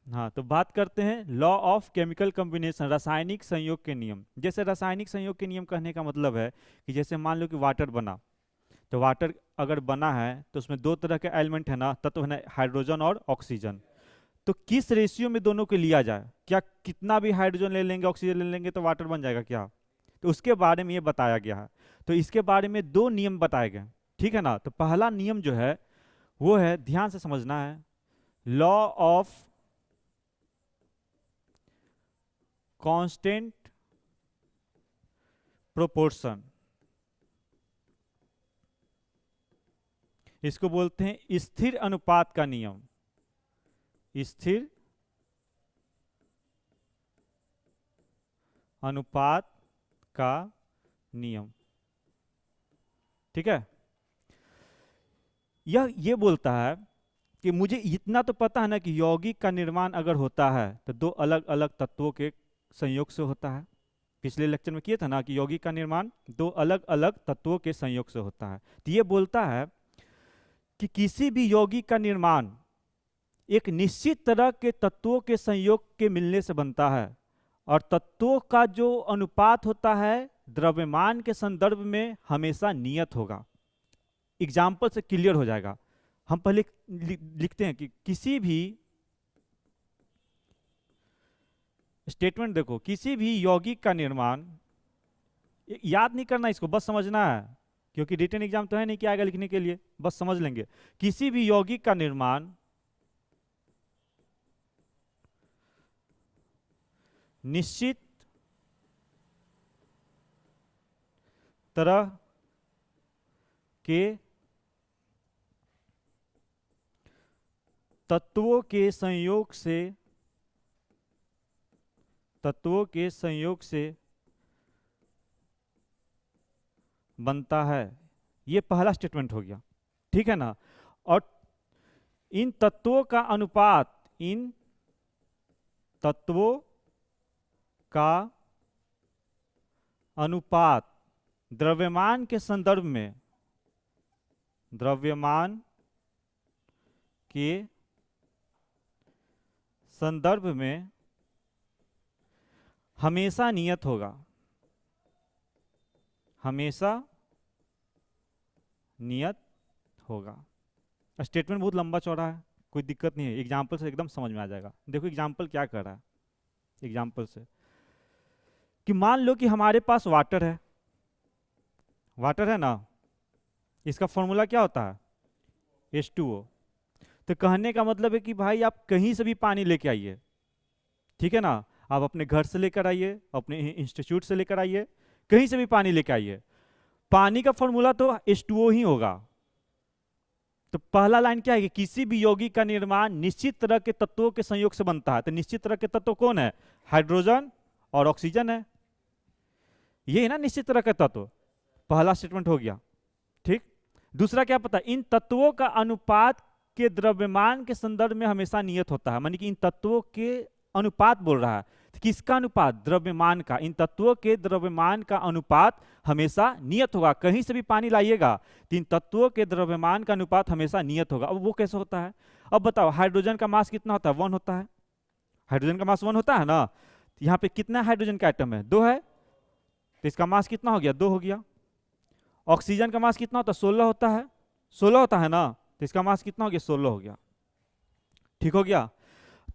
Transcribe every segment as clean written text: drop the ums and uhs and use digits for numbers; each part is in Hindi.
हाँ, तो बात करते हैं लॉ ऑफ केमिकल कॉम्बिनेशन, रासायनिक संयोग के नियम। जैसे रासायनिक संयोग के नियम कहने का मतलब है कि जैसे मान लो कि वाटर बना, तो वाटर अगर बना है तो उसमें दो तरह के एलिमेंट है ना, तत्व है ना, हाइड्रोजन और ऑक्सीजन। तो किस रेशियो में दोनों को लिया जाए, क्या कितना भी हाइड्रोजन ले लेंगे ऑक्सीजन ले लेंगे तो वाटर बन जाएगा क्या? तो उसके बारे में ये बताया गया है। तो इसके बारे में दो नियम बताए गए, ठीक है ना। तो पहला नियम जो है वो है, ध्यान से समझना है, लॉ ऑफ कांस्टेंट प्रोपोर्शन। इसको बोलते हैं स्थिर अनुपात का नियम, स्थिर अनुपात का नियम, ठीक है। यह ये बोलता है कि मुझे इतना तो पता है ना कि यौगिक का निर्माण अगर होता है तो दो अलग अलग तत्वों के संयोग से होता है। पिछले लेक्चर में किया था ना कि यौगिक का निर्माण दो अलग अलग तत्वों के संयोग से होता है। तो ये बोलता है कि किसी भी यौगिक का निर्माण एक निश्चित तरह के तत्वों के संयोग के मिलने से बनता है, और तत्वों का जो अनुपात होता है द्रव्यमान के संदर्भ में हमेशा नियत होगा। एग्जाम्पल से क्लियर हो जाएगा। हम पहले लिखते हैं कि किसी भी स्टेटमेंट, देखो, किसी भी यौगिक का निर्माण, याद नहीं करना इसको, बस समझना है, क्योंकि रिटन एग्जाम तो है नहीं कि आएगा लिखने के लिए, बस समझ लेंगे। किसी भी यौगिक का निर्माण निश्चित तरह के तत्वों के संयोग से बनता है। ये पहला स्टेटमेंट हो गया, ठीक है ना। और इन तत्वों का अनुपात, इन तत्वों का अनुपात द्रव्यमान के संदर्भ में, द्रव्यमान के संदर्भ में हमेशा नियत होगा, हमेशा नियत होगा। स्टेटमेंट बहुत लंबा चौड़ा है, कोई दिक्कत नहीं है, एग्जाम्पल से एकदम समझ में आ जाएगा। देखो एग्जाम्पल क्या कर रहा है, एग्जाम्पल से कि मान लो कि हमारे पास वाटर है, वाटर है ना, इसका फॉर्मूला क्या होता है, H2O। तो कहने का मतलब है कि भाई आप कहीं से भी पानी लेके आइए, ठीक है ना, आप अपने घर से लेकर आइए, अपने इंस्टीट्यूट से लेकर आइए, कहीं से भी पानी लेकर आइए, पानी का फॉर्मूला तो H2O ही होगा। तो पहला लाइन क्या है कि किसी भी यौगिक का निर्माण निश्चित तरह के तत्वों के संयोग से बनता है। तो निश्चित तरह के तत्व कौन है, हाइड्रोजन और ऑक्सीजन है, ये है ना निश्चित तरह का तत्व। पहला स्टेटमेंट हो गया, ठीक। दूसरा क्या पता, इन तत्वों का अनुपात के द्रव्यमान के संदर्भ में हमेशा नियत होता है, मानी कि इन तत्वों के अनुपात बोल रहा है, तो किसका अनुपात, द्रव्यमान का। इन तत्वों के द्रव्यमान का अनुपात हमेशा नियत होगा, कहीं से भी पानी लाइएगा तो इन तत्वों के द्रव्यमान का अनुपात हमेशा नियत होगा। अब वो कैसे होता है, अब बताओ, हाइड्रोजन का मास कितना होता है, 1 होता है, हाइड्रोजन का मास 1 होता है ना। तो यहाँ पे कितना हाइड्रोजन का आइटम है, 2 है, तो इसका मास कितना हो गया, 2 हो गया। ऑक्सीजन का मास कितना होता है, 16 होता है, 16 होता है ना, तो इसका मास कितना हो गया, 16 हो गया, ठीक हो गया।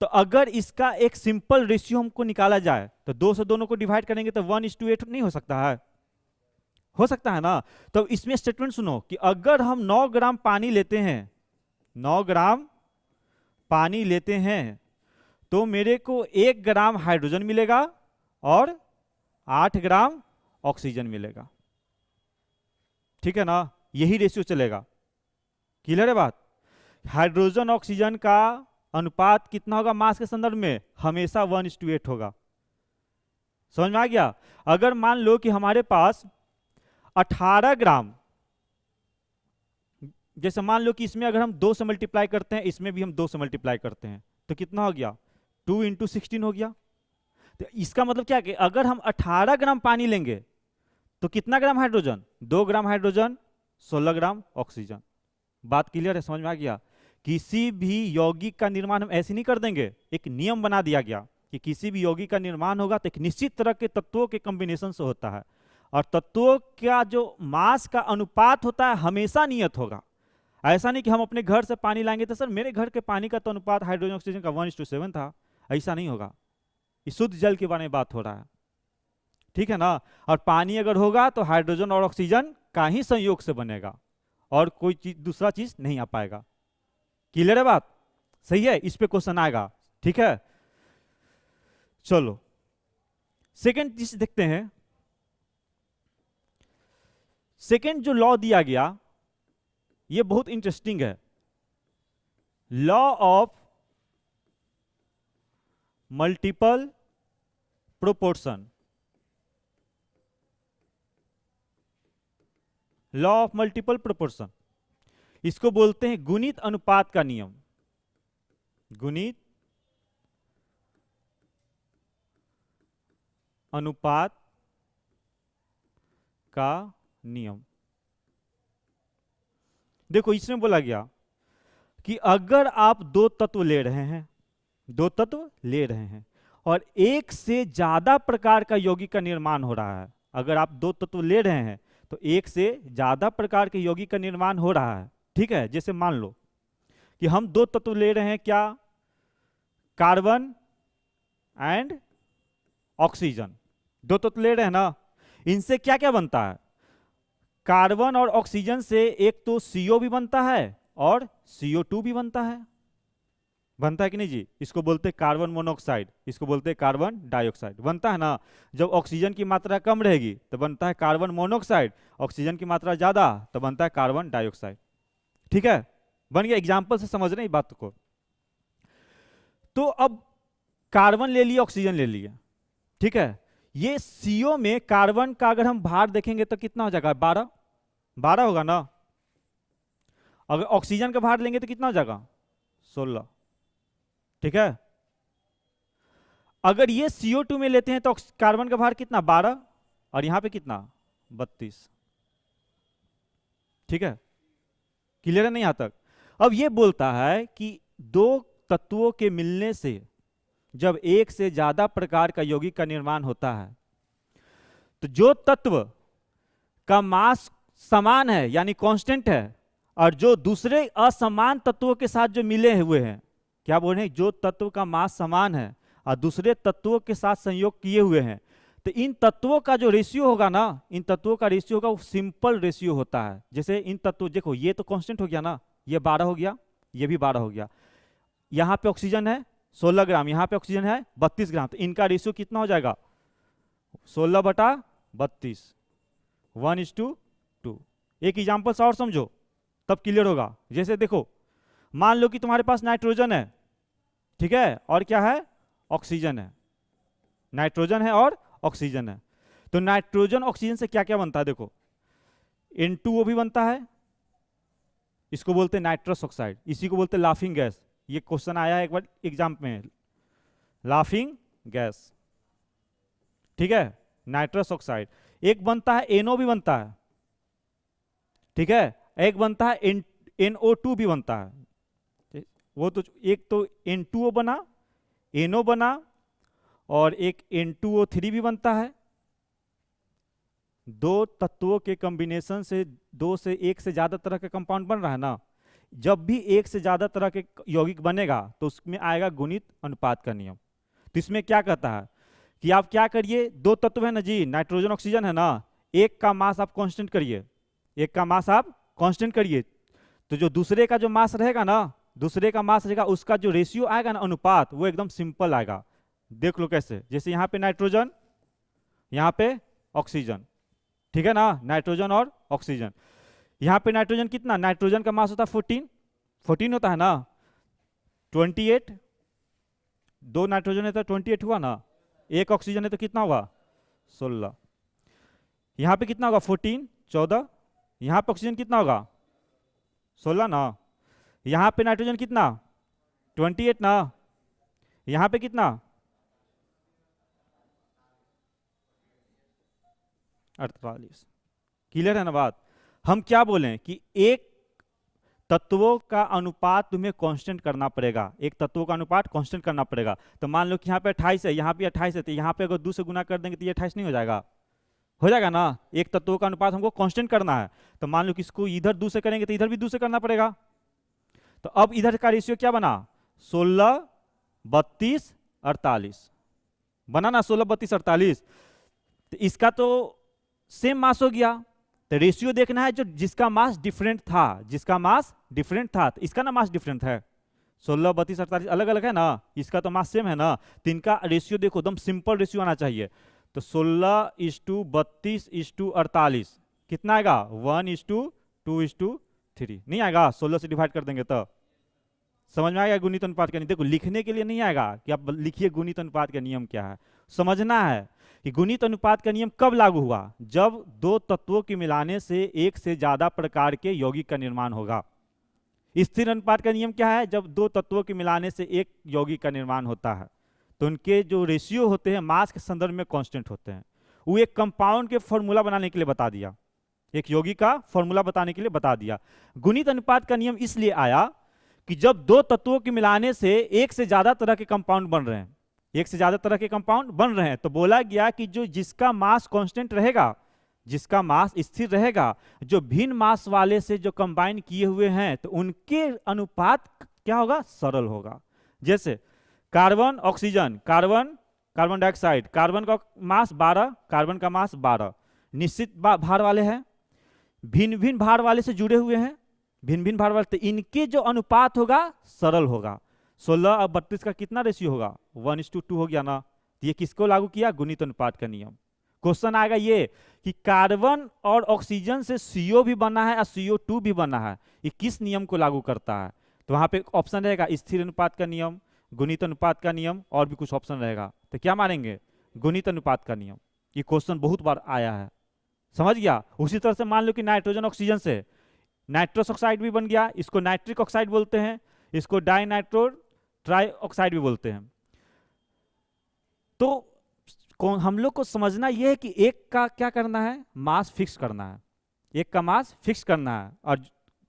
तो अगर इसका एक सिंपल रेशियो हमको निकाला जाए तो 2 से दोनों को डिवाइड करेंगे तो 1:8 नहीं हो सकता है, हो सकता है ना। तो इसमें स्टेटमेंट सुनो कि अगर हम 9 ग्राम पानी लेते हैं, 9 ग्राम पानी लेते हैं, तो मेरे को 1 ग्राम हाइड्रोजन मिलेगा और 8 ग्राम ऑक्सीजन मिलेगा, ठीक है ना। यही रेशियो चलेगा, क्लियर है बात। हाइड्रोजन ऑक्सीजन का अनुपात कितना होगा मास के संदर्भ में, हमेशा 1:8 होगा। समझ में आ गया। अगर मान लो कि हमारे पास 18 ग्राम, जैसे मान लो कि इसमें अगर हम 2 से मल्टीप्लाई करते हैं, इसमें भी हम 2 से मल्टीप्लाई करते हैं, तो कितना हो गया, 2 × 16 हो गया। तो इसका मतलब क्या है कि अगर हम 18 ग्राम पानी लेंगे तो कितना gram hydrogen, 2 gram hydrogen, 16 gram oxygen. बात क्लियर है, समझ में आ गया। किसी भी यौगिक का निर्माण हम ऐसे नहीं कर देंगे, एक नियम बना दिया गया कि किसी भी यौगिक का निर्माण होगा तो एक निश्चित तरह के तत्वों के कॉम्बिनेशन से होता है, और तत्वों का जो मास का अनुपात होता है हमेशा नियत होगा। ऐसा नहीं कि हम अपने घर से पानी लाएंगे तो सर मेरे घर के पानी का तो अनुपात हाइड्रोजन ऑक्सीजन का 1:7 था, ऐसा नहीं होगा। इस शुद्ध जल के बारे में बात हो रहा है, ठीक है ना। और पानी अगर होगा तो हाइड्रोजन और ऑक्सीजन का ही संयोग से बनेगा, और कोई चीज दूसरा चीज नहीं आ पाएगा। क्लियर है बात? सही है, इस पे क्वेश्चन आएगा, ठीक है। चलो सेकंड चीज देखते हैं। सेकंड जो लॉ दिया गया ये बहुत इंटरेस्टिंग है, law of multiple proportion. Law of multiple proportion, इसको बोलते हैं गुणित अनुपात का नियम। गुणित अनुपात का नियम। देखो इसमें बोला गया कि अगर आप दो तत्व ले रहे हैं, दो तत्व ले रहे हैं और एक से ज्यादा प्रकार का यौगिक का निर्माण हो रहा है, अगर आप दो तत्व ले रहे हैं तो एक से ज्यादा प्रकार के यौगिक का निर्माण हो रहा है, ठीक है। जैसे मान लो कि हम दो तत्व ले रहे हैं, क्या, कार्बन एंड ऑक्सीजन, दो तत्व ले रहे हैं ना। इनसे क्या क्या बनता है, कार्बन और ऑक्सीजन से एक तो CO भी बनता है और CO2 भी बनता है कि नहीं जी। इसको बोलते हैं कार्बन मोनोऑक्साइड, इसको बोलते हैं कार्बन डाइऑक्साइड, बनता है ना। जब ऑक्सीजन की मात्रा कम रहेगी तो बनता है कार्बन मोनोऑक्साइड, ऑक्सीजन की मात्रा ज्यादा तो बनता है कार्बन डाइऑक्साइड, ठीक है। बन गया, एग्जाम्पल से समझ रहे हैं बात को। तो अब कार्बन ले लिए, ऑक्सीजन ले लिए, ठीक है। ये CO में कार्बन का अगर हम भार देखेंगे तो कितना हो जाएगा, 12 होगा ना। अगर ऑक्सीजन का भार लेंगे तो कितना हो जाएगा, 16, ठीक है। अगर ये CO2 में लेते हैं तो कार्बन का भार कितना, 12, और यहां पे कितना, 32, ठीक है। क्लियर है नहीं यहां तक? अब ये बोलता है कि दो तत्वों के मिलने से जब एक से ज्यादा प्रकार का यौगिक का निर्माण होता है तो जो तत्व का मास समान है यानी कांस्टेंट है, और जो दूसरे असमान तत्वों के साथ जो मिले हुए हैं, क्या बोल रहे हैं, जो तत्व का मास समान है और दूसरे तत्वों के साथ संयोग किए हुए हैं, तो इन तत्वों का जो रेशियो होगा ना, इन तत्वों का रेशियो होगा वो सिंपल रेशियो होता है। जैसे इन तत्वों, देखो ये तो कांस्टेंट हो गया ना, ये 12 हो गया, ये भी 12 हो गया, यहाँ पे ऑक्सीजन है 16 ग्राम, यहाँ पे ऑक्सीजन है 32 ग्राम, तो इनका रेशियो कितना हो जाएगा, 16/32, 1:2। एक एग्जाम्पल से और समझो तब क्लियर होगा। जैसे देखो मान लो कि तुम्हारे पास नाइट्रोजन है, ठीक है, और क्या है, ऑक्सीजन है, नाइट्रोजन है और ऑक्सीजन है। तो नाइट्रोजन ऑक्सीजन से क्या क्या बनता है, देखो N2O भी बनता है, इसको बोलते हैं नाइट्रस ऑक्साइड, इसी को बोलते हैं लाफिंग गैस। ये क्वेश्चन आया है एक बार एग्जाम में, लाफिंग गैस, ठीक है, नाइट्रस ऑक्साइड। एक बनता है NO भी बनता है, ठीक है, एक बनता है NO2 भी बनता है। वो तो एक तो N2O बना, NO बना, और एक N2O3 भी बनता है। दो तत्वों के कॉम्बिनेशन से दो से एक से ज्यादा तरह का कंपाउंड बन रहा है ना। जब भी एक से ज्यादा तरह के यौगिक बनेगा तो उसमें आएगा गुणित अनुपात का नियम। तो इसमें क्या कहता है कि आप क्या करिए, दो तत्व है ना जी, नाइट्रोजन ऑक्सीजन है ना, एक का मास आप कांस्टेंट करिए, एक का मास आप कांस्टेंट करिए, तो जो दूसरे का जो मास रहेगा ना, दूसरे का मास रहेगा, उसका जो रेशियो आएगा ना, अनुपात, वो एकदम सिंपल आएगा। देख लो कैसे, जैसे यहाँ पे नाइट्रोजन, यहाँ पे ऑक्सीजन, ठीक है ना, नाइट्रोजन और ऑक्सीजन। यहाँ पे नाइट्रोजन कितना, नाइट्रोजन का मास होता है 14 होता है ना, 28, दो नाइट्रोजन है तो 28 हुआ ना, एक ऑक्सीजन है तो कितना होगा, 16। यहाँ पे कितना होगा, 14, 14, यहाँ पे ऑक्सीजन कितना होगा, 16 ना, यहाँ पे नाइट्रोजन कितना, 28 ना, यहाँ पे कितना, 48। क्लियर है ना बात? हम क्या बोलें कि एक तत्वों का अनुपात तुम्हें कांस्टेंट करना पड़ेगा, एक तत्वों का अनुपात कांस्टेंट करना पड़ेगा। तो मान लो कि यहाँ पे 28 है, यहाँ पे 28 है, तो यहाँ पे अगर 2 से गुना कर देंगे तो ये 28 नहीं हो जाएगा? हो जाएगा ना। एक तत्वों का अनुपात हमको कांस्टेंट करना है, तो मान लो कि इसको इधर 2 से करेंगे तो इधर भी 2 से करना पड़ेगा। तो अब इधर का रेशियो क्या बना? 16 32 48 बना ना, 16 32 48। तो इसका तो सेम मास हो गया, तो रेशियो देखना है जो जिसका मास डिफरेंट था, जिसका मास डिफरेंट था। तो इसका ना मास डिफरेंट है, 16 32 48 अलग अलग है ना, इसका तो मास सेम है ना। तो इनका रेशियो देखो एकदम सिंपल रेशियो आना चाहिए। तो 16:32:48 कितना आएगा? 1:2:3 नहीं आएगा? 16 से डिवाइड कर देंगे तो समझ में आएगा गुणित अनुपात का नियम। देखो लिखने के लिए नहीं आएगा कि आप लिखिए गुणित अनुपात का नियम क्या है, समझना है कि गुणित अनुपात का नियम कब लागू हुआ? जब दो तत्वों के मिलाने से एक से ज्यादा प्रकार के यौगिक का निर्माण होगा। स्थिर अनुपात का नियम क्या है? जब दो तत्वों के मिलाने से एक यौगिक का निर्माण होता है तो उनके जो रेशियो होते हैं मास के संदर्भ में कांस्टेंट होते हैं। वो एक कंपाउंड के फॉर्मूला बनाने के लिए बता दिया, एक यौगिक का फॉर्मूला बताने के लिए बता दिया। गुणित अनुपात का नियम इसलिए आया कि जब दो तत्वों के मिलाने से एक से ज्यादा तरह के कंपाउंड बन रहे हैं, एक से ज्यादा तरह के कंपाउंड बन रहे हैं, तो बोला गया कि जो जिसका मास कांस्टेंट रहेगा, जिसका मास स्थिर रहेगा, जो भिन्न मास वाले से जो कंबाइन किए हुए हैं तो उनके अनुपात क्या होगा? सरल होगा। जैसे carbon oxygen, carbon carbon dioxide, carbon का मास 12, कार्बन का मास 12, निश्चित भार वाले हैं, भिन्न भिन्न भार वाले से जुड़े हुए हैं, भिन्न भिन्न भार वाले, तो इनके जो अनुपात होगा सरल होगा। 16 और 32 का कितना रेशियो होगा? 1:2 हो गया ना। तो ये किसको लागू किया? गुणित अनुपात का नियम। क्वेश्चन आएगा ये कि कार्बन और ऑक्सीजन से CO भी बना है और CO2 भी बना है, ये किस नियम को लागू करता है? तो वहां पे ऑप्शन रहेगा स्थिर अनुपात का नियम, गुणित अनुपात का नियम, और भी कुछ ऑप्शन रहेगा। तो क्या मानेंगे? गुणित अनुपात का नियम। ये क्वेश्चन बहुत बार आया है, समझ गया। उसी तरह से मान लो कि नाइट्रोजन ऑक्सीजन से नाइट्रस ऑक्साइड भी बन गया, इसको नाइट्रिक ऑक्साइड बोलते हैं, इसको डाइनाइट्रो ट्राई ऑक्साइड भी बोलते हैं। तो हम लोग को समझना यह है कि एक का क्या करना है? मास फिक्स करना है, एक का मास फिक्स करना है, और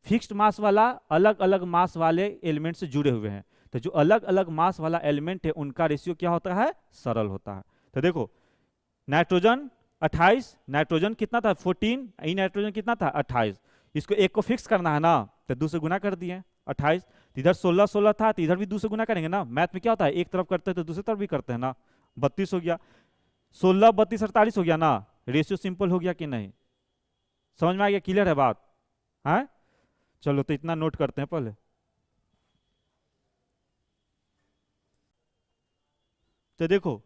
फिक्स्ड मास वाला अलग अलग मास वाले एलिमेंट से जुड़े हुए हैं। तो जो अलग अलग मास वाला एलिमेंट है उनका रेशियो क्या होता है? सरल होता है। तो देखो नाइट्रोजन 28, नाइट्रोजन कितना था? 14, ई नाइट्रोजन कितना था? 28। इसको एक को फिक्स करना है ना, तो 2 से गुना कर दिए 28। इधर 16 16 था, तो इधर भी 2 से गुना करेंगे ना। मैथ में क्या होता है? एक तरफ करते हैं तो दूसरी तरफ भी करते हैं ना। 32 हो गया, 16 32 48 हो गया ना। रेशियो सिंपल हो गया कि नहीं? समझ में आ गया? क्लियर है बात? है? चलो तो इतना नोट करते हैं पहले। तो देखो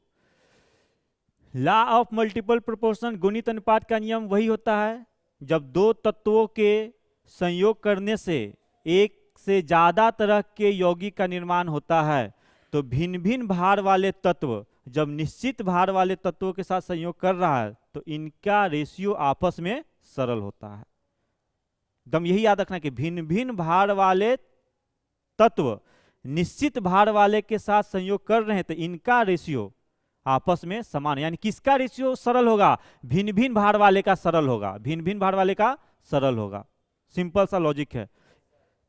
लॉ ऑफ मल्टीपल प्रोपोर्शन, गुणित अनुपात का नियम वही होता है जब दो तत्वों के संयोग करने से एक से ज्यादा तरह के यौगिक का निर्माण होता है, तो भिन्न भिन्न भार वाले तत्व जब निश्चित भार वाले तत्वों के साथ संयोग कर रहा है तो इनका रेशियो आपस में सरल होता है। एकदम यही याद रखना कि भिन्न भिन्न भार वाले तत्व निश्चित भार वाले के साथ संयोग कर रहे हैं तो इनका रेशियो आपस में समान, यानी किसका रेशियो सरल होगा? भिन्न भिन्न भार वाले का सरल होगा, भिन्न भिन्न भार वाले का सरल होगा। सिंपल सा लॉजिक है।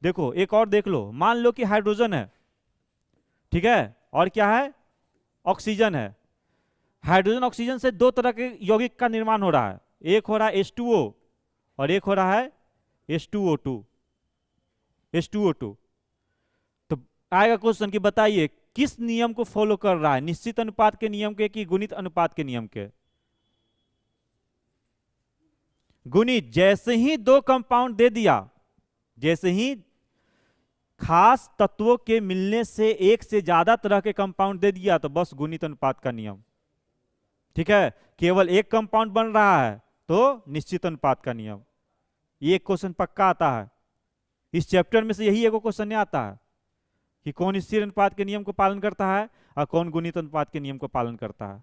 देखो एक और देख लो, मान लो कि हाइड्रोजन है, ठीक है, और क्या है? ऑक्सीजन है। हाइड्रोजन ऑक्सीजन से दो तरह के यौगिक का निर्माण हो रहा है, एक हो रहा है H2O और एक हो रहा है H2O2। तो आएगा क्वेश्चन कि बताइए किस नियम को फॉलो कर रहा है? निश्चित अनुपात के नियम के कि गुणित अनुपात के नियम के? गुणित। जैसे ही दो कंपाउंड दे दिया, जैसे ही खास तत्वों के मिलने से एक से ज्यादा तरह के कंपाउंड दे दिया तो बस गुणित अनुपात का नियम, ठीक है। केवल एक कंपाउंड बन रहा है तो निश्चित अनुपात का नियम। ये क्वेश्चन पक्का आता है इस चैप्टर में से, यही एक क्वेश्चन नहीं आता है कि कौन स्थिर अनुपात के नियम को पालन करता है और कौन गुणित अनुपात के नियम को पालन करता है।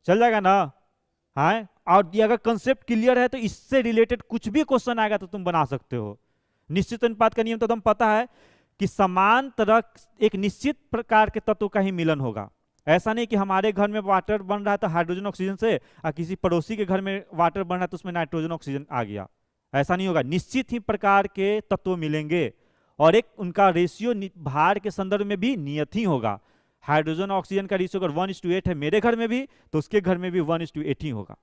चल जाएगा ना? हाँ, और ये अगर कंसेप्ट क्लियर है तो इससे रिलेटेड कुछ भी क्वेश्चन आएगा तो तुम बना सकते हो। निश्चित अनुपात का नियम तो तुम पता है कि समान तरह एक निश्चित प्रकार के तत्व का ही मिलन होगा। ऐसा नहीं कि हमारे घर में वाटर बन रहा है तो हाइड्रोजन ऑक्सीजन से, और किसी पड़ोसी के घर में वाटर बन रहा है तो उसमें नाइट्रोजन ऑक्सीजन आ गया, ऐसा नहीं होगा, निश्चित ही प्रकार के तत्व मिलेंगे और एक उनका रेशियो भार के संदर्भ में भी नियत ही होगा। हाइड्रोजन और ऑक्सीजन का रेशियो अगर 1:8 है मेरे घर में भी, तो उसके घर में भी 1:8 ही होगा।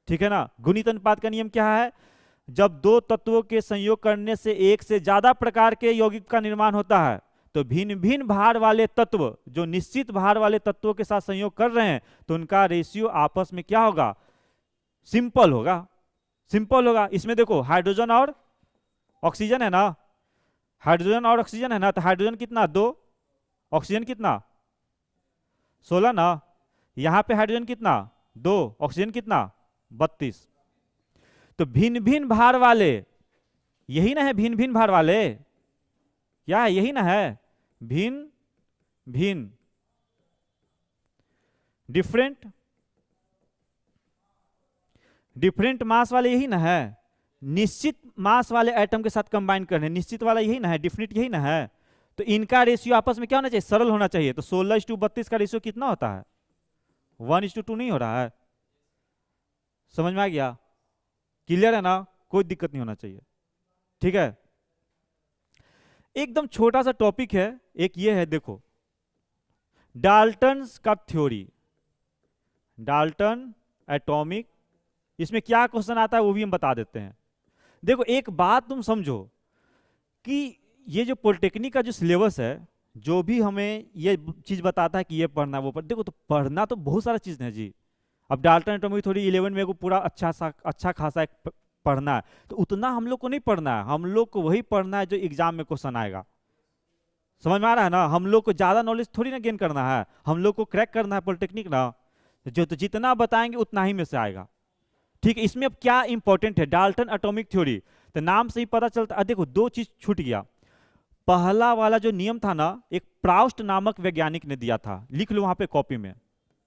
ठीक है ना। गुणित अनुपात का नियम क्या है? जब दो तत्वों के संयोग करने से एक से ज्यादा प्रकार के यौगिक का निर्माण होता है, तो भिन्न भिन्न भार वाले तत्व जो निश्चित भार वाले तत्वों के साथ संयोग कर रहे हैं, तो उनका रेशियो आपस में क्या होगा? सिंपल होगा, सिंपल होगा। इसमें देखो हाइड्रोजन और ऑक्सीजन है ना, हाइड्रोजन और ऑक्सीजन है ना, तो हाइड्रोजन कितना 2, ऑक्सीजन कितना 16 ना। यहां पे हाइड्रोजन कितना 2, ऑक्सीजन कितना 32। तो भिन्न भिन्न भार वाले, यही ना है भिन्न भिन्न भार वाले, क्या है? यही ना है भिन्न भिन्न, डिफरेंट डिफरेंट मास वाले, यही ना है। निश्चित मास वाले एटम के साथ कंबाइन करने, निश्चित वाला यही ना है, डिफिनिट यही ना है। तो इनका रेशियो आपस में क्या होना चाहिए? सरल होना चाहिए। तो 16:32 का रेशियो कितना होता है? 1:2 नहीं हो रहा है। समझ में आ गया? क्लियर है ना? कोई दिक्कत नहीं होना चाहिए। ठीक है, एकदम छोटा सा टॉपिक है एक, ये है देखो डाल्टन का थ्योरी, डाल्टन एटॉमिक, इसमें क्या क्वेश्चन आता है वो भी हम बता देते हैं। देखो एक बात तुम समझो कि ये जो पॉलिटेक्निक का जो सिलेबस है, जो भी हमें ये चीज बताता है कि ये पढ़ना वो देखो, तो पढ़ना तो बहुत सारा चीज है जी। अब डाल्टन एटॉमिक थ्योरी 11 में को पूरा अच्छा खासा एक पढ़ना है, तो उतना हम लोग को नहीं पढ़ना है। हम लोग को वही पढ़ना है जो एग्जाम में क्वेश्चन आएगा। समझ में आ रहा है ना? हम लोग को ज्यादा नॉलेज थोड़ी ना गेन करना है, हम लोग को क्रैक करना है पॉलिटेक्निक ना। जो तो जितना बताएंगे उतना ही में से आएगा। ठीक है, इसमें अब क्या इंपॉर्टेंट है? डाल्टन एटॉमिक थ्योरी, तो नाम से ही पता चलता है। देखो दो चीज छूट गया। पहला वाला जो नियम था ना, एक प्राउस्ट नामक वैज्ञानिक ने दिया था, लिख लो वहां पे कॉपी में,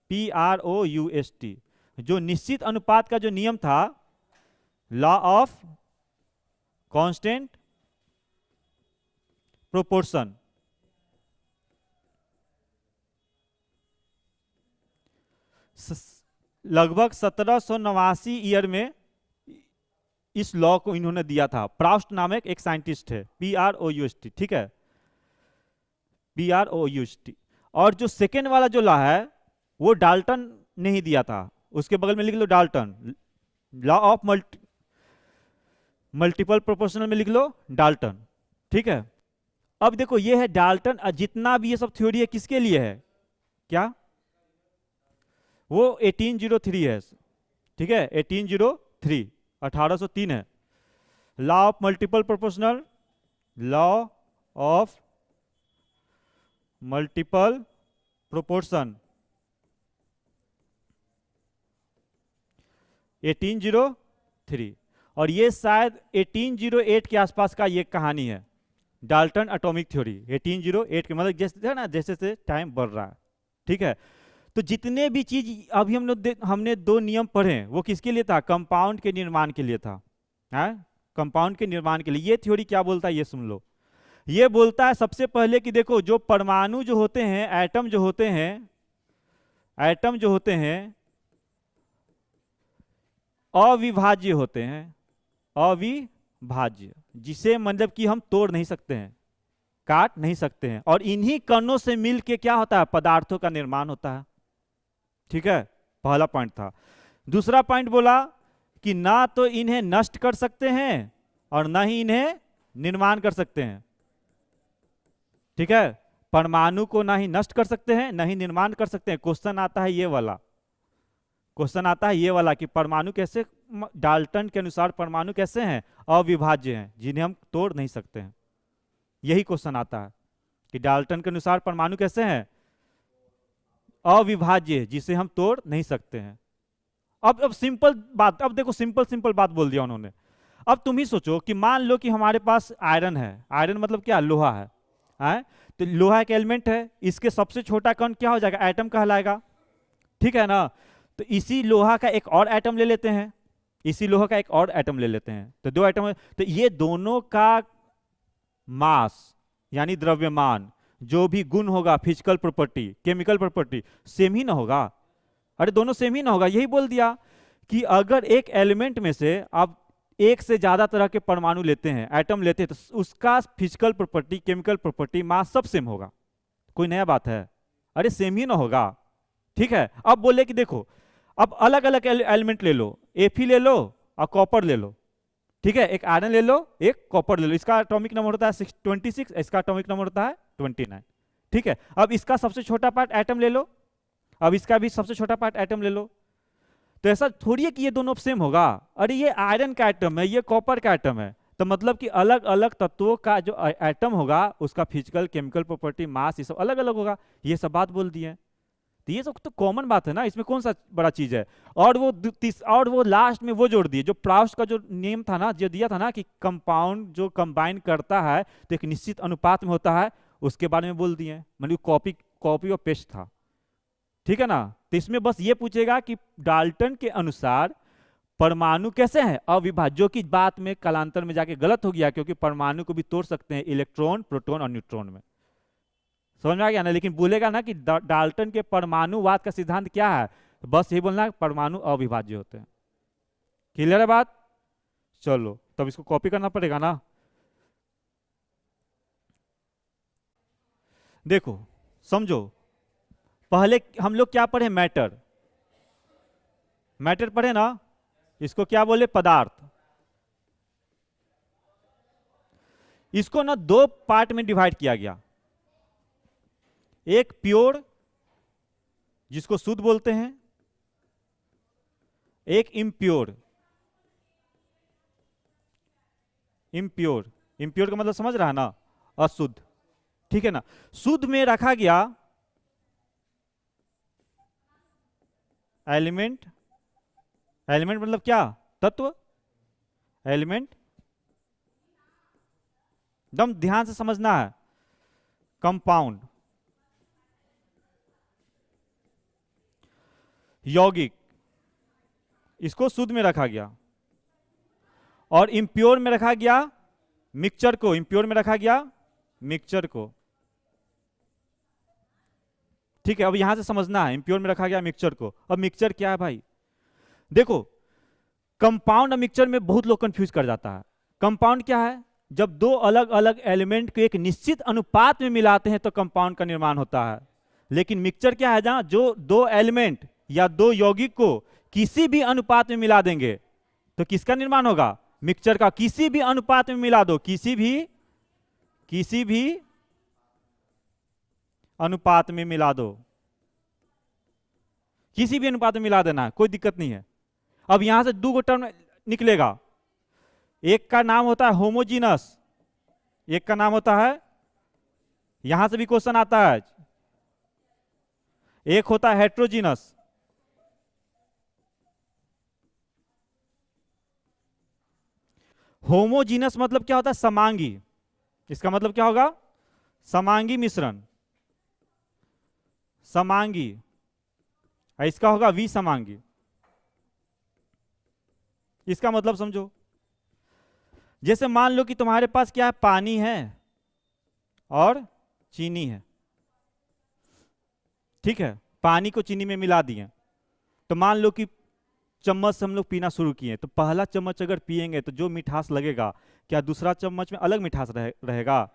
PROUST। जो निश्चित अनुपात का जो नियम था, लॉ ऑफ कांस्टेंट प्रोपोर्शन, लगभग 1789 ईयर में इस लॉ को इन्होंने दिया था। प्राउस्ट नामक एक साइंटिस्ट है, PROUST। ठीक है, PROUST। और जो सेकेंड वाला जो लॉ है वो डाल्टन ने ही दिया था, उसके बगल में लिख लो Dalton, law of multiple proportional में लिख लो डाल्टन। ठीक है, अब देखो ये है डाल्टन, जितना भी ये सब थ्योरी है किसके लिए है? क्या वो 1803 है। ठीक है, 1803, 1803 है। Law of multiple proportional, law of multiple proportion 1803, और ये शायद 1808 के आसपास का ये कहानी है, डाल्टन एटॉमिक थ्योरी 1808 के, मतलब जैसे है ना, जैसे जैसे टाइम बढ़ रहा है। ठीक है, तो जितने भी चीज अभी हमने दो नियम पढ़े, वो किसके लिए था? कंपाउंड के निर्माण के लिए था। कंपाउंड के निर्माण के लिए ये थ्योरी क्या बोलता है ये सुन लो। ये बोलता है सबसे पहले कि देखो जो परमाणु जो होते हैं, एटम जो होते हैं, एटम जो होते हैं अविभाज्य होते हैं, अविभाज्य, जिसे मतलब कि हम तोड़ नहीं सकते हैं, काट नहीं सकते हैं, और इन्हीं कणों से मिलके क्या होता है? पदार्थों का निर्माण होता है। ठीक है, पहला पॉइंट था। दूसरा पॉइंट बोला कि ना तो इन्हें नष्ट कर सकते हैं और ना ही इन्हें निर्माण कर सकते हैं। ठीक है, परमाणु को ना ही नष्ट कर सकते हैं ना ही निर्माण कर सकते हैं। क्वेश्चन आता है ये वाला, क्वेश्चन आता है ये वाला कि परमाणु कैसे, डाल्टन के अनुसार परमाणु कैसे हैं? अविभाज्य हैं, जिन्हें हम तोड़ नहीं सकते हैं। यही क्वेश्चन आता है कि डाल्टन के अनुसार परमाणु कैसे हैं? अविभाज्य, जिसे हम तोड़ नहीं सकते हैं। अब सिंपल बात, अब देखो सिंपल बात बोल दिया उन्होंने। अब तुम ही सोचो कि मान लो कि हमारे पास आयरन है, आयरन मतलब क्या? लोहा है, तो लोहा एक एलिमेंट है, इसके सबसे छोटा कण क्या हो जाएगा? एटम कहलाएगा। ठीक है ना, तो इसी लोहा का एक और एटम ले लेते हैं, इसी लोहा का एक और एटम ले लेते हैं, तो दो एटम, तो ये दोनों का मास यानी द्रव्यमान, जो भी गुण होगा, physical property, chemical property, same ही ना होगा? अरे दोनों सेम ही ना होगा। यही बोल दिया कि अगर एक एलिमेंट में से आप एक से ज्यादा तरह के परमाणु लेते हैं, एटम लेते हैं, तो उसका फिजिकल प्रॉपर्टी, केमिकल प्रॉपर्टी, मास सब सेम होगा। कोई नया बात है? अरे सेम ही ना होगा। ठीक है, अब बोले कि देखो अब अलग अलग एलिमेंट ले लो, Fe ले लो और कॉपर ले लो। ठीक है, एक आयरन ले लो, एक कॉपर ले लो, इसका एटॉमिक नंबर होता है 26, इसका एटॉमिक नंबर होता है 29। ठीक है, अब इसका सबसे छोटा पार्ट एटम ले लो, अब इसका भी सबसे छोटा पार्ट एटम ले लो। तो ऐसा थोड़ी है कि ये दोनों सेम होगा। अरे ये आयरन का एटम है, ये कॉपर का एटम है, तो मतलब कि अलग अलग तत्वों का जो एटम होगा उसका फिजिकल, केमिकल प्रॉपर्टी, मास, ये सब अलग अलग होगा। ये सब बात बोल दी है, तो ये सब तो कॉमन बात है ना, इसमें कौन सा बड़ा चीज है। और वो लास्ट में वो जोड़ दिए, जो प्राउस्ट का जो नेम था ना, जो दिया था ना कि कंपाउंड जो कंबाइन करता है तो एक निश्चित अनुपात में होता है, उसके बारे में बोल दिए। मतलब कॉपी और पेस्ट था। ठीक है ना, तो इसमें बस ये पूछेगा कि डाल्टन के अनुसार परमाणु कैसे हैं, अविभाज्यों की बात में कालांतर में जाके गलत हो गया, क्योंकि परमाणु को भी तोड़ सकते हैं इलेक्ट्रॉन, प्रोटॉन और न्यूट्रॉन में। समझ में आ गया ना? लेकिन बोलेगा ना कि डाल्टन के परमाणुवाद का सिद्धांत क्या है, तो बस ये बोलना परमाणु अविभाज्य होते हैं। क्लियर है बात? चलो तब इसको कॉपी करना पड़ेगा ना। देखो समझो, पहले हम लोग क्या पढ़े, मैटर। मैटर पढ़े ना, इसको क्या बोले, पदार्थ। इसको ना दो पार्ट में डिवाइड किया गया, एक प्योर जिसको शुद्ध बोलते हैं, एक इम्प्योर। इम्प्योर का मतलब समझ रहा है ना, अशुद्ध। ठीक है ना, शुद्ध में रखा गया एलिमेंट। एलिमेंट मतलब क्या, तत्व। एलिमेंट एकदम ध्यान से समझना है। कंपाउंड, यौगिक, इसको शुद्ध में रखा गया। और इम्प्योर में रखा गया मिक्सचर को, इम्प्योर में रखा गया मिक्सचर को। ठीक है, अब यहां से समझना है, इम्प्योर में रखा गया मिक्सचर को। अब मिक्सचर क्या है भाई, देखो कंपाउंड और मिक्सचर में बहुत लोग कंफ्यूज कर जाता है। कंपाउंड क्या है, जब दो अलग अलग एलिमेंट को एक निश्चित अनुपात में मिलाते हैं तो कंपाउंड का निर्माण होता है। लेकिन मिक्सचर क्या है, जहां जो दो एलिमेंट या दो यौगिक को किसी भी अनुपात में मिला देंगे तो किसका निर्माण होगा, मिक्सचर का। किसी भी अनुपात में मिला दो, किसी भी अनुपात में मिला दो, किसी भी अनुपात में मिला देना है, कोई दिक्कत नहीं है। अब यहां से दो टर्म निकलेगा, एक का नाम होता है होमोजीनस, एक का नाम होता है, यहां से भी क्वेश्चन आता है, एक होता है हेट्रोजीनस। होमोजीनस मतलब क्या होता है, समांगी। इसका मतलब क्या होगा, समांगी मिश्रण, समांगी। इसका होगा विसमांगी। इसका मतलब समझो, जैसे मान लो कि तुम्हारे पास क्या है, पानी है और चीनी है। ठीक है, पानी को चीनी में मिला दिए, तो मान लो कि चम्मच से हम लोग पीना शुरू किए, तो पहला चम्मच अगर पिएंगे तो जो मिठास लगेगा, क्या दूसरा चम्मच में अलग मिठास रहेगा,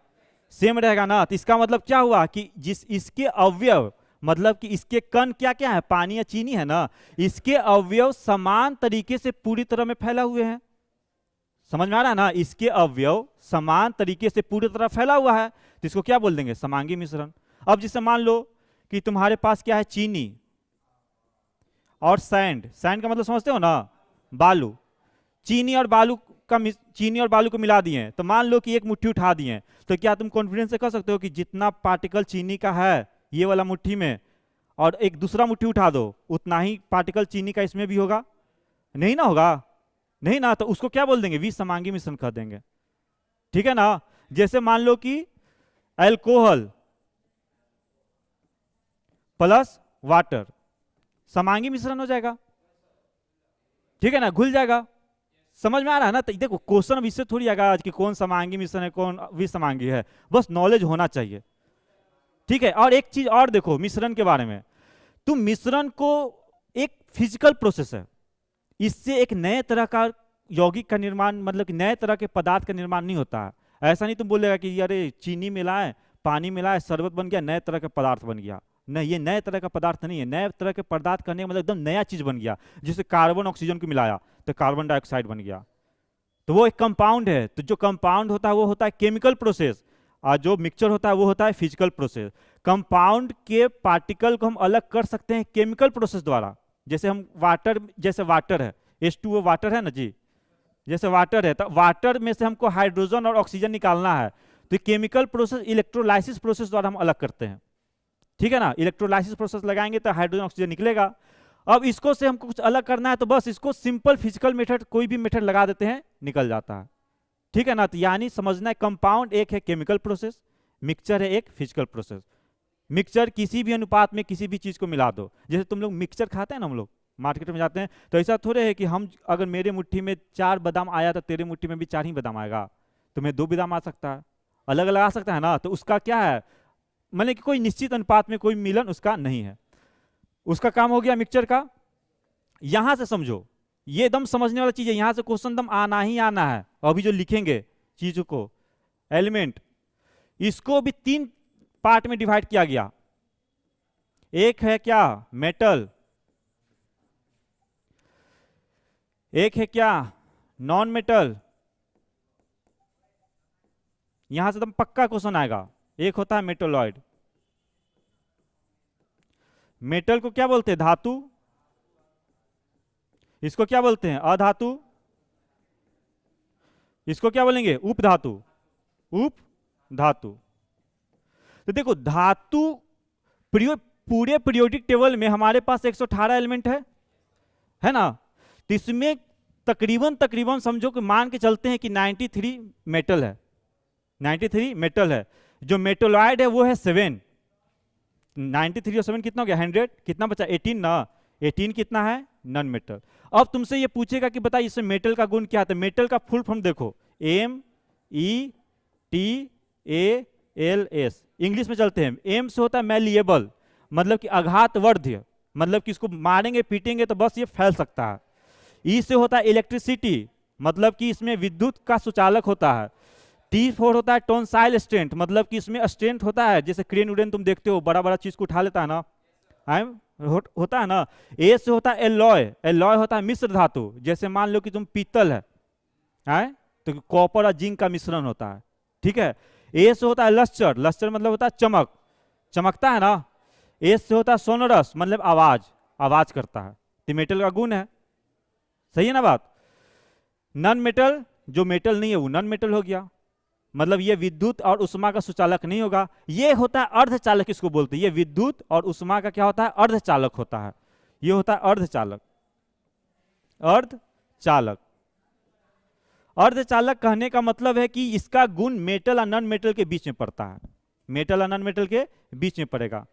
सेम रहेगा ना। तो इसका मतलब क्या हुआ कि जिस इसके अवयव, मतलब कि इसके कण क्या क्या है, पानी या चीनी है ना, इसके अवयव समान तरीके से पूरी तरह में फैला हुए हैं। समझ में आ रहा है ना, इसके अवयव समान तरीके से पूरी तरह फैला हुआ है, तो इसको क्या बोल देंगे, समांगी मिश्रण। अब जैसे मान लो कि तुम्हारे पास क्या है, चीनी और सैंड। सैंड का मतलब समझते हो ना, बालू। चीनी और बालू को मिला दिए, तो मान लो कि एक मुट्ठी उठा दिए, तो क्या तुम कॉन्फिडेंस से कह सकते हो कि जितना पार्टिकल चीनी का है ये वाला मुट्ठी में, और एक दूसरा मुट्ठी उठा दो, उतना ही पार्टिकल चीनी का इसमें भी होगा? नहीं ना होगा, नहीं ना। तो उसको क्या बोल देंगे, विसमांगी मिश्रण कह देंगे। ठीक है ना, जैसे मान लो कि अल्कोहल प्लस वाटर, समांगी मिश्रण हो जाएगा। ठीक है ना, घुल जाएगा। समझ में आ रहा है ना। तो देखो क्वेश्चन अब इससे थोड़ी आएगा आज कि कौन समांगी मिश्रण है, कौन विसमांगी है, बस नॉलेज होना चाहिए। ठीक है, और एक चीज और देखो मिश्रण के बारे में, तुम मिश्रण को, एक फिजिकल प्रोसेस है, इससे एक नए तरह का यौगिक का निर्माण मतलब कि नए तरह के पदार्थ का निर्माण नहीं होता है। ऐसा नहीं तुम बोलेगा कि अरे चीनी मिलाए, पानी मिलाए, शरबत बन गया, नए तरह का पदार्थ बन गया। नहीं, ये नए तरह का पदार्थ नहीं है। नए तरह के पदार्थ करने का मतलब एकदम नया चीज बन गया। जैसे कार्बन ऑक्सीजन को मिलाया तो कार्बन डाइऑक्साइड बन गया, तो वो एक कंपाउंड है। तो जो कंपाउंड होता है वो होता है केमिकल प्रोसेस, और जो मिक्सचर होता है वो होता है फिजिकल प्रोसेस। कंपाउंड के पार्टिकल को हम अलग कर सकते हैं केमिकल प्रोसेस द्वारा। जैसे हम वाटर, जैसे वाटर है, H2O वाटर है ना जी, जैसे वाटर है, तो वाटर में से हमको हाइड्रोजन और ऑक्सीजन निकालना है, तो केमिकल प्रोसेस इलेक्ट्रोलाइसिस प्रोसेस द्वारा हम अलग करते हैं। ठीक है ना, इलेक्ट्रोलाइसिस प्रोसेस लगाएंगे तो हाइड्रोजन ऑक्सीजन निकलेगा। अब इसको से हमको कुछ अलग करना है तो बस इसको सिंपल फिजिकल मेथड, कोई भी मेथड लगा देते हैं, निकल जाता है। ठीक है ना, तो यानी समझना है कंपाउंड एक है केमिकल प्रोसेस, मिक्सचर है एक फिजिकल प्रोसेस। मिक्सचर किसी भी अनुपात में किसी भी चीज को मिला दो। जैसे तुम लोग मिक्सचर खाते हैं ना, हम लोग मार्केट में जाते हैं, तो ऐसा थोड़े है कि हम अगर मेरे मुट्ठी में 4 बादाम आया तो तेरे मुट्ठी में भी 4 ही बादाम आएगा, तुम्हें 2 बादाम आ सकता है, अलग अलग आ सकता है ना। तो उसका क्या है, मतलब कि कोई निश्चित अनुपात में कोई मिलन उसका नहीं है। उसका काम हो गया मिक्सचर का। यहां से समझो, ये एकदम समझने वाला चीज है, यहां से क्वेश्चन एकदम आना ही आना है। अभी जो लिखेंगे चीजों को, एलिमेंट, इसको भी 3 पार्ट में डिवाइड किया गया। एक है क्या, मेटल, एक है क्या, नॉन मेटल। यहां से एकदम पक्का क्वेश्चन आएगा। एक होता है मेटोलॉइड। मेटल को क्या बोलते हैं, धातु। इसको क्या बोलते हैं, अधातु। इसको क्या बोलेंगे, उपधातु, उपधातु। तो देखो धातु पूरे पीरियोडिक टेबल में हमारे पास 118 एलिमेंट है ना। तो इसमें तकरीबन समझो कि मान के चलते हैं कि 93 मेटल है, 93 मेटल है। जो मेटोलॉइड है वो है 7। 93 और 7 कितना हो गया, 100। कितना बचा, 18 ना। 18 कितना है, नॉन मेटल। अब तुमसे ये पूछेगा कि बताइए इसमें मेटल का गुण क्या है। तो मेटल का फुल फॉर्म देखो, METALS। इंग्लिश में चलते हैं। एम से होता है मैलिएबल, मतलब कि आघातवर्ध्य, मतलब कि इसको मारेंगे पीटेंगे तो बस ये फैल सकता है। ई से होता है इलेक्ट्रिसिटी, मतलब कि इसमें विद्युत का सुचालक होता है। T4 होता है टोनसाइल स्ट्रेंथ, मतलब कि इसमें स्ट्रेंथ होता है, जैसे क्रेन उड़ेन तुम देखते हो, बड़ा बड़ा चीज को उठा लेता है ना, होता है ना। ए से होता है एलॉय, एलॉय होता है मिश्र धातु, जैसे मान लो कि तुम पीतल है तो कॉपर और जिंक का मिश्रण होता है। ठीक है। ए से होता है लस्टर, लस्टर मतलब होता है चमक, चमकता है ना। ए से होता है सोनोरस, मतलब आवाज, आवाज करता है। तो मेटल का गुण है, सही है ना बात। नॉन मेटल, जो मेटल नहीं है वो नॉन मेटल हो गया, मतलब ये विद्युत और उष्मा का सुचालक नहीं होगा। ये होता है अर्धचालक, इसको बोलते हैं। ये विद्युत और उष्मा का क्या होता है, अर्धचालक होता है। ये होता है अर्धचालक, अर्धचालक। अर्धचालक कहने का मतलब है कि इसका गुण मेटल और नॉन मेटल के बीच में पड़ता है, मेटल और नॉन मेटल के बीच में पड़ेगा।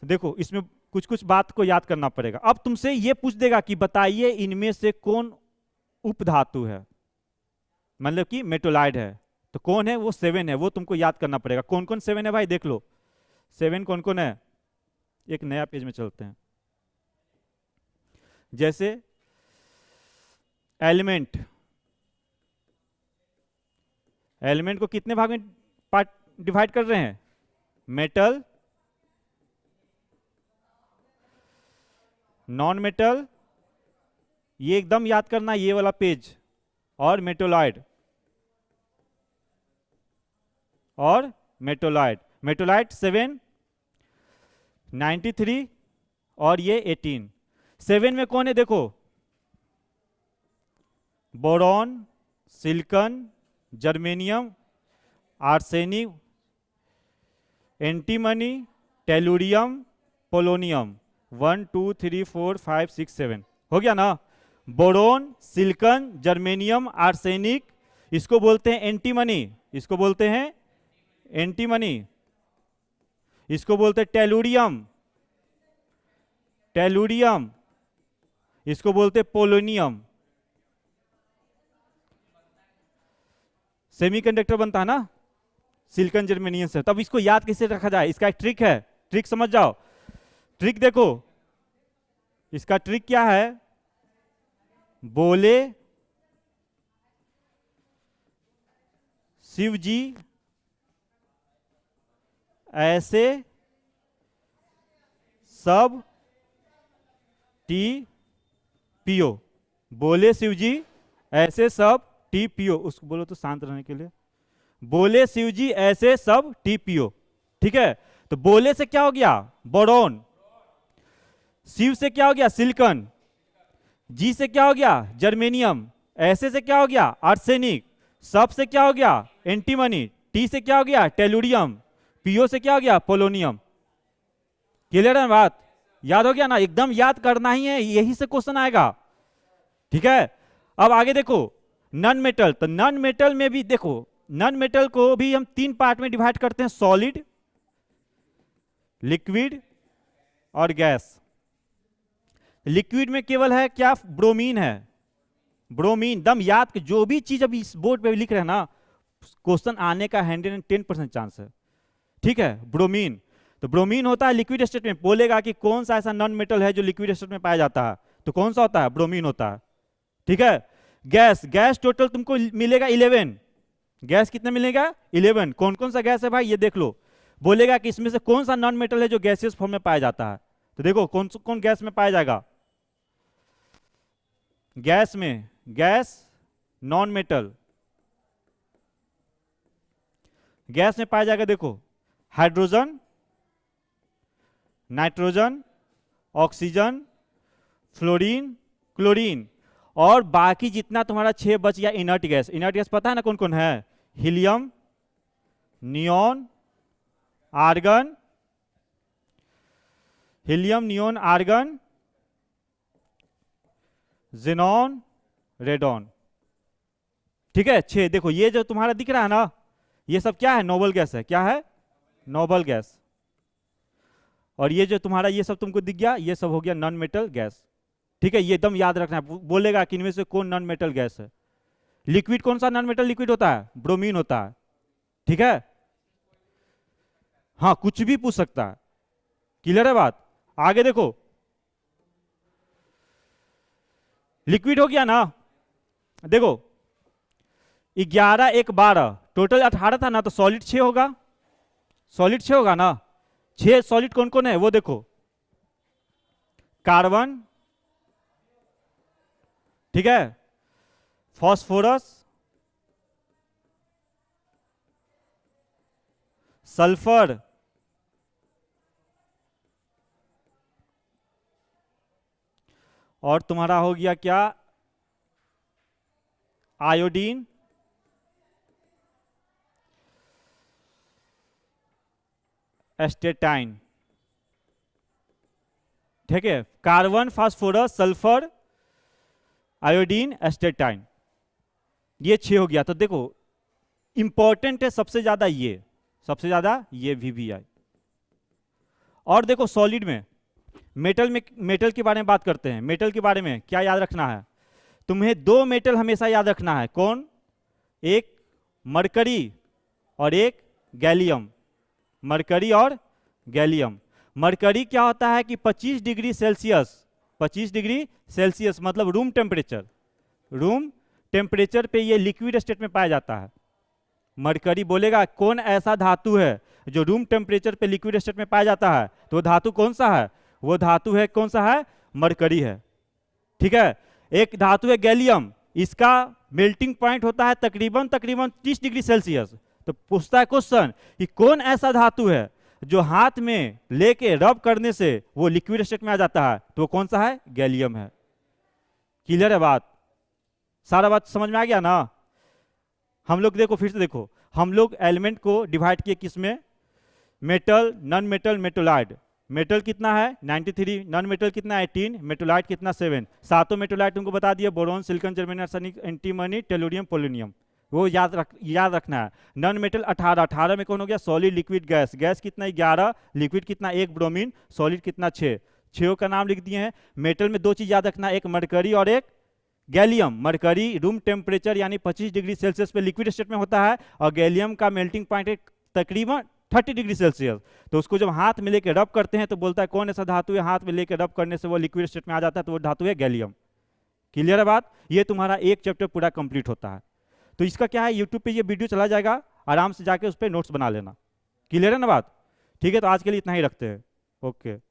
तो देखो इसमें कुछ कुछ बात को याद करना पड़ेगा। अब तुमसे ये पूछ देगा कि बताइए इनमें से कौन उपधातु है, मतलब कि मेटोलाइड है, तो कौन है वो, 7 है। वो तुमको याद करना पड़ेगा। कौन कौन 7 है भाई, देख लो 7 कौन कौन है। एक नया पेज में चलते हैं। जैसे एलिमेंट, एलिमेंट को कितने भाग में पार्ट डिवाइड कर रहे हैं, मेटल, नॉन मेटल, ये एकदम याद करना ये वाला पेज, और मेटोलॉइड, और मेटोलॉइड। मेटोलॉइड 7, 93 और ये 18। 7 में कौन है देखो, boron, silicon, germanium, arsenic, antimony, tellurium, polonium. 1 2 3 4 5 6 7 हो गया ना। बोरोन, सिलिकॉन, जर्मेनियम, आर्सेनिक, इसको बोलते हैं एंटीमनी, इसको बोलते हैं एंटीमनी। इसको बोलते हैं टेलुरियम, टेलुरियम, इसको बोलते हैं पोलोनियम। सेमीकंडक्टर बनता है ना सिलिकॉन जर्मेनियम से। तब इसको याद कैसे रखा जाए, इसका एक ट्रिक है, ट्रिक समझ जाओ। ट्रिक देखो, इसका ट्रिक क्या है, बोले शिव जी ऐसे सब टी पियो। बोले शिव जी ऐसे सब टी पियो। उसको बोलो तो शांत रहने के लिए। बोले शिव जी ऐसे सब टी पियो। ठीक है, तो बोले से क्या हो गया? बोरोन। शिव से क्या हो गया? सिलिकॉन। जी से क्या हो गया? जर्मेनियम। ऐसे से क्या हो गया? आर्सेनिक। सब से क्या हो गया? एंटीमनी। टी से क्या हो गया? टेलुरियम। पीओ से क्या हो गया? पोलोनियम। क्लियर है बात? याद हो गया ना? एकदम याद करना ही है, यही से क्वेश्चन आएगा। ठीक है, अब आगे देखो नॉन मेटल। तो नॉन मेटल में भी देखो, नॉन मेटल को भी हम 3 पार्ट में डिवाइड करते हैं, सॉलिड, लिक्विड और गैस। लिक्विड में केवल है क्या? ब्रोमीन है। ब्रोमीन दम याद के, जो भी चीज अभी इस बोर्ड पे लिख रहे हैं ना, क्वेश्चन आने का 110% चांस है। ठीक है, ब्रोमीन। तो ब्रोमीन होता है लिक्विड स्टेट में। बोलेगा कि कौन सा ऐसा नॉन मेटल है जो लिक्विड स्टेट में पाया जाता है, तो कौन सा होता है? ब्रोमीन होता है। ठीक है, गैस। गैस टोटल तुमको मिलेगा 11। गैस कितने मिलेगा? 11। कौन कौन सा गैस है भाई, ये देख लो। बोलेगा कि इसमें से कौन सा नॉन मेटल है जो गैसियस फॉर्म में पाया जाता है, तो देखो कौन गैस में पाया जाएगा। गैस में, गैस नॉन मेटल, गैस में पाया जाएगा देखो hydrogen, nitrogen, oxygen, fluorine, chlorine, और बाकी जितना तुम्हारा 6 बच गया इनर्ट गैस। इनर्ट गैस पता है ना कौन कौन है? Helium, neon, argon, helium, neon, argon, xenon, radon. ठीक है, 6। देखो ये जो तुम्हारा दिख रहा है ना, ये सब क्या है? नोबल गैस है। क्या है? Noble gas. और ये जो तुम्हारा ये सब तुमको दिख गया, ये सब हो गया नॉन मेटल गैस। ठीक है, ये एकदम याद रखना है। बोलेगा कि इनमें से कौन नॉन मेटल गैस है। लिक्विड कौन सा नॉन मेटल लिक्विड होता है? ब्रोमीन होता है। ठीक है, हाँ कुछ भी पूछ सकता है। क्लियर है बात? आगे देखो, लिक्विड हो गया ना, देखो 11 1 12 टोटल 18 था ना, तो सॉलिड 6 होगा। सॉलिड 6 होगा ना। 6 सॉलिड कौन कौन है वो देखो, कार्बन, ठीक है, फास्फोरस, सल्फर, और तुम्हारा हो गया क्या? Iodine, astatine. ठीक है, carbon, phosphorus, sulphur, iodine, astatine, ये 6 हो गया। तो देखो इंपॉर्टेंट है सबसे ज्यादा ये, सबसे ज्यादा ये VBI। और देखो सॉलिड में, मेटल के बारे में बात करते हैं। मेटल के बारे में क्या याद रखना है तुम्हें? 2 मेटल हमेशा याद रखना है। कौन? एक मरकरी और एक गैलियम। मरकरी और गैलियम। मरकरी क्या होता है कि 25 डिग्री सेल्सियस, 25 डिग्री सेल्सियस मतलब रूम टेम्परेचर, रूम टेम्परेचर पे ये लिक्विड स्टेट में पाया जाता है। मरकरी। बोलेगा कौन ऐसा धातु है जो रूम टेम्परेचर पे लिक्विड स्टेट में पाया जाता है, तो वो धातु कौन सा है? वो धातु है, कौन सा है? मरकरी है। ठीक है, एक धातु है गैलियम, इसका मेल्टिंग पॉइंट होता है तकरीबन 30 डिग्री सेल्सियस। तो पूछता है क्वेश्चन कि कौन ऐसा धातु है जो हाथ में लेके रब करने से वो लिक्विड स्टेट में आ जाता है, तो वो कौन सा है? गैलियम है। क्लियर है बात? सारा बात समझ में आ गया ना? हम लोग देखो फिर से देखो, हम लोग एलिमेंट को डिवाइड किए किसमें? Metal, non metal, metalloid. Metal कितना है? 93, नॉन मेटल कितना है? 18, मेटोलाइट कितना? 7। सातों मेटोलाइट तुमको बता दिया, boron, silicon, germanium, arsenic, antimony, tellurium, polonium. वो याद रखना है। नॉन मेटल 18, 18 में कौन हो गया? Solid, liquid, gas. गैस कितना? 11, लिक्विड कितना? 1 ब्रोमीन, सॉलिड कितना? 6। 6 का नाम लिख दिए हैं। मेटल में 2 चीज याद रखना, एक मरकरी और एक गैलियम। मरकरी रूम टेम्परेचर यानी 25 डिग्री सेल्सियस पे लिक्विड स्टेट में होता है, और गैलियम का मेल्टिंग पॉइंट है तकरीबन 30 डिग्री सेल्सियस। तो उसको जब हाथ में लेकर रब करते हैं तो बोलता है कौन ऐसा धातु है हाथ में लेकर रब करने से वो लिक्विड स्टेट में आ जाता है, तो वो धातु है गैलियम। क्लियर है बात? ये तुम्हारा एक चैप्टर पूरा कंप्लीट होता है। तो इसका क्या है, यूट्यूब पे ये वीडियो चला जाएगा, आराम से जाके उस पर नोट्स बना लेना। क्लियर है ना बात? ठीक है, तो आज के लिए इतना ही रखते हैं। ओके।